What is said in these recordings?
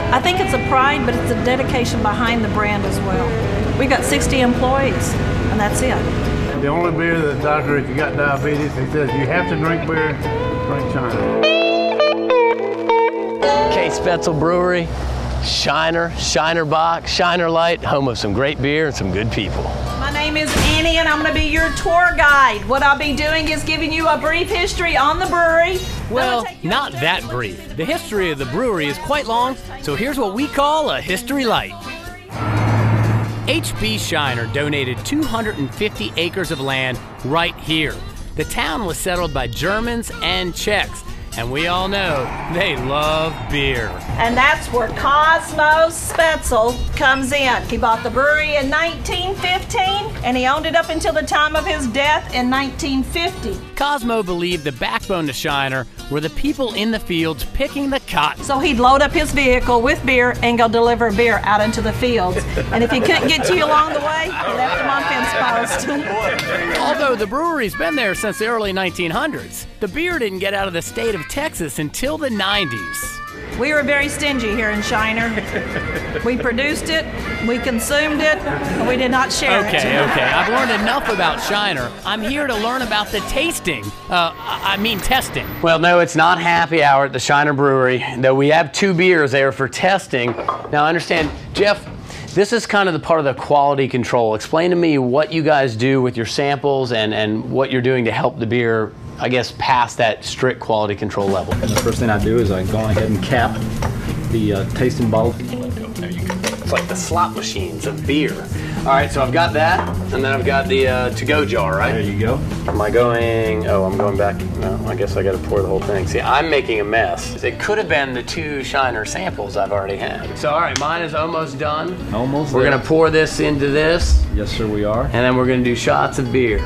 I think it's a pride, but it's a dedication behind the brand as well. We've got 60 employees, and that's it. The only beer that the doctor, if you got diabetes, he says you have to drink beer, drink Shiner. Case Spetzel Brewery, Shiner, Shiner Bock, Shiner Light, home of some great beer and some good people. My name is Annie, and I'm going to be your tour guide. What I'll be doing is giving you a brief history on the brewery. Well, not that brief. The history of the brewery is quite long, so here's what we call a history light. PBJShiner donated 250 acres of land right here. The town was settled by Germans and Czechs, and we all know they love beer. And that's where Cosmo Spetzel comes in. He bought the brewery in 1915, and he owned it up until the time of his death in 1950. Cosmo believed the backbone to Shiner were the people in the fields picking the cotton. So he'd load up his vehicle with beer and go deliver beer out into the fields. And if he couldn't get to you along the way, he left him on fence post. Although the brewery's been there since the early 1900s, the beer didn't get out of the state of Texas until the 90s. We were very stingy here in Shiner. We produced it, we consumed it, and we did not share it. Okay. I've learned enough about Shiner. I'm here to learn about the tasting. Testing. Well, no, it's not happy hour at the Shiner Brewery, though we have 2 beers there for testing. Now, I understand, Jeff, this is kind of the part of the quality control. Explain to me what you guys do with your samples and what you're doing to help the beer, I guess, pass that strict quality control level. And the first thing I do is I go ahead and cap the tasting bottle. There you go. It's like the slot machines of beer. All right, so I've got that, and then I've got the to-go jar, right? There you go. Am I going, I'm going back. No, I guess I got to pour the whole thing. See, I'm making a mess. It could have been the 2 Shiner samples I've already had. So, all right, mine is almost done. Almost We're there. going to pour this into this. Yes, sir, we are. And then we're going to do shots of beer.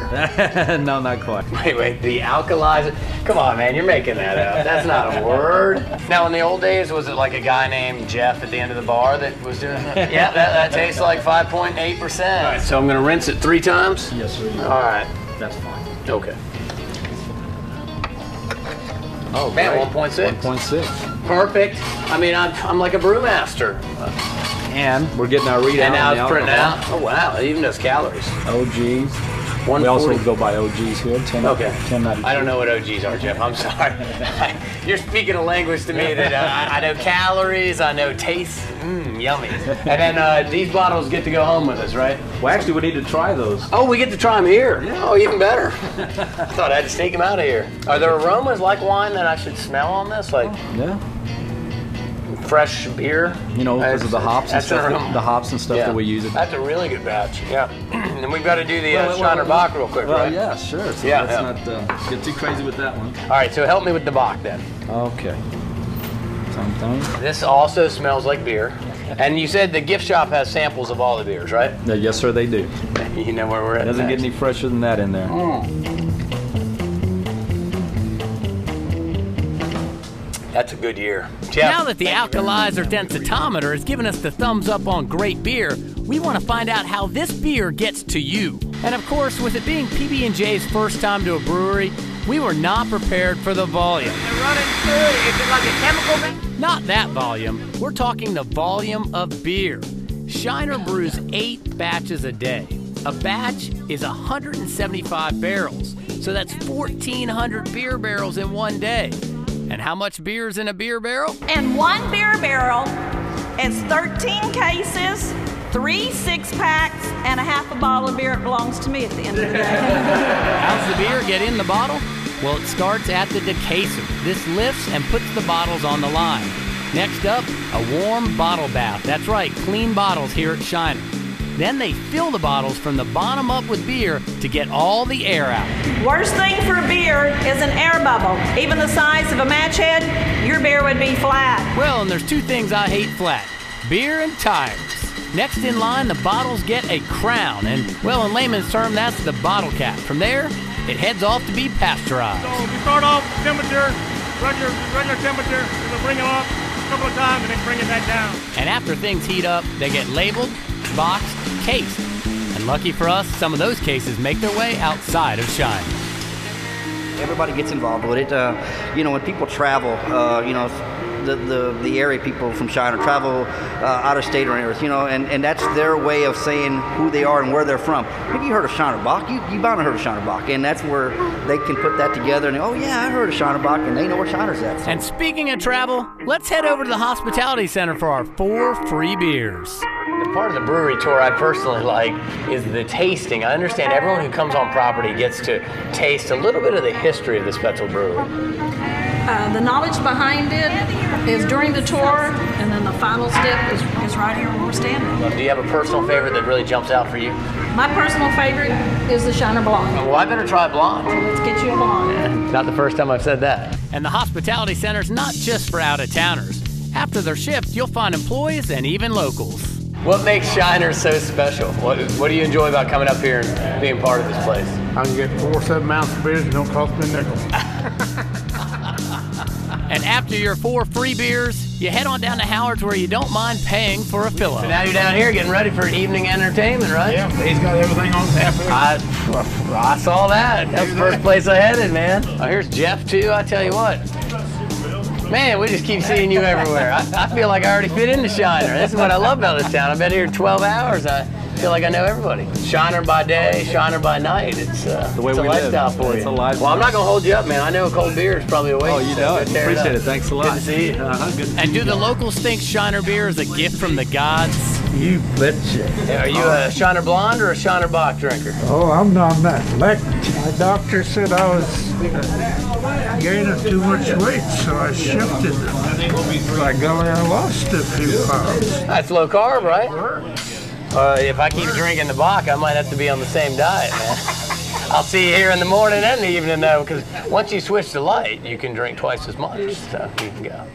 No, not quite. Wait, the alkalizer? Come on, man, you're making that up. That's not a word. Now, in the old days, was it like a guy named Jeff at the end of the bar that was doing that? Yeah, that tastes like 5.8%. All right, so I'm going to rinse it 3 times? Yes, sir. All right. That's fine. Okay. Oh, man, 1.6. 1.6. Perfect. I mean, I'm like a brewmaster. And we're getting our readout. And now on the it's printing out. alcohol. Oh, wow, it even does calories. OGs. 140. We also go by OGs here. 10, Okay. 1092. I don't know what OGs are, Jeff. I'm sorry. You're speaking a language to me that I know calories, I know taste. Yummy. And then these bottles get to go home with us, right? Well, actually, we need to try those. Oh, we get to try them here. Yeah. Oh, even better. I thought I had to sneak them out of here. Are there aromas like wine that I should smell on this? Like Yeah. fresh beer? You know, because of the hops and stuff. The hops and stuff that we use. That's a really good batch. Yeah. And we've got to do the Shiner Bock real quick, right? Yeah, sure. So Yeah, let's not get too crazy with that one. All right, so help me with the Bock then. Okay. This also smells like beer. And you said the gift shop has samples of all the beers, right? Yeah, yes, sir, they do. You know where we're at. It doesn't next. get any fresher than that in there. That's a good year. Jeff, Now that the alkalizer densitometer has given us the thumbs up on great beer, we want to find out how this beer gets to you. And of course, with it being PB&J's first time to a brewery, we were not prepared for the volume. they're running good. Is it like a chemical thing? Not that volume. We're talking the volume of beer. Shiner brews 8 batches a day. A batch is 175 barrels, so that's 1,400 beer barrels in one day. And how much beer is in a beer barrel? And 1 beer barrel is 13 cases, 3 6-packs, and a half a bottle of beer. It belongs to me at the end of the day. How's the beer get in the bottle? Well, it starts at the decaser. This lifts and puts the bottles on the line. Next up, a warm bottle bath. That's right, clean bottles here at Shiner. Then they fill the bottles from the bottom up with beer to get all the air out. Worst thing for beer is an air bubble. Even the size of a match head, your beer would be flat. Well, and there's 2 things I hate flat: beer and tires. Next in line, the bottles get a crown, and, well, in layman's term, that's the bottle cap. From there, it heads off to be pasteurized. So we start off temperature, regular temperature, and we'll bring it up a couple of times and then bring it back down. And after things heat up, they get labeled, boxed, cased. And lucky for us, some of those cases make their way outside of Shiner. Everybody gets involved with it. You know, when people travel, you know, the area people from Shiner travel out of state or areas, you know, and that's their way of saying who they are and where they're from. Maybe you heard of Shiner Bach, you bound to heard of Shiner Bach, and that's where they can put that together and, oh yeah, I heard of Shiner Bach, and they know where Shiner's at. So. And speaking of travel, let's head over to the Hospitality Center for our 4 free beers. The part of the brewery tour I personally like is the tasting. I understand everyone who comes on property gets to taste a little bit of the history of the Spetzel Brewery. The knowledge behind it is during the tour, and then the final step is right here where we're standing. Do you have a personal favorite that really jumps out for you? My personal favorite is the Shiner Blonde. Well, I better try blonde. Let's get you a blonde. Not the first time I've said that. And the Hospitality Center's not just for out-of-towners. After their shift, you'll find employees and even locals. What makes Shiner so special? What do you enjoy about coming up here and being part of this place? I can get 4 7-ounce beers and don't cost me a nickel. And after your 4 free beers, you head on down to Howard's where you don't mind paying for a fill-up. So now you're down here getting ready for evening entertainment, right? Yeah, he's got everything on tap. I saw that. That's the first place I headed, man. Oh, here's Jeff, too. I tell you what. Man, we just keep seeing you everywhere. I feel like I already fit into Shiner. This is what I love about this town. I've been here 12 hours. I feel like I know everybody. Shiner by day, Shiner by night. It's the way it's a lifestyle live. For you. Well, I'm not going to hold you up, man. I know a cold beer is probably a waste. Oh, you know it. Appreciate it. Thanks a lot. Good to see you. Good. And do the locals think Shiner beer is a gift from the gods? You betcha. Are you a Shiner Blonde or a Shiner Bach drinker? Oh, I'm not that. My doctor said I was gaining too much weight, so I shifted. By golly, I lost a few pounds. That's low carb, right? If I keep drinking the Bach, I might have to be on the same diet, man. I'll see you here in the morning and the evening, though, because once you switch to light, you can drink twice as much, so you can go.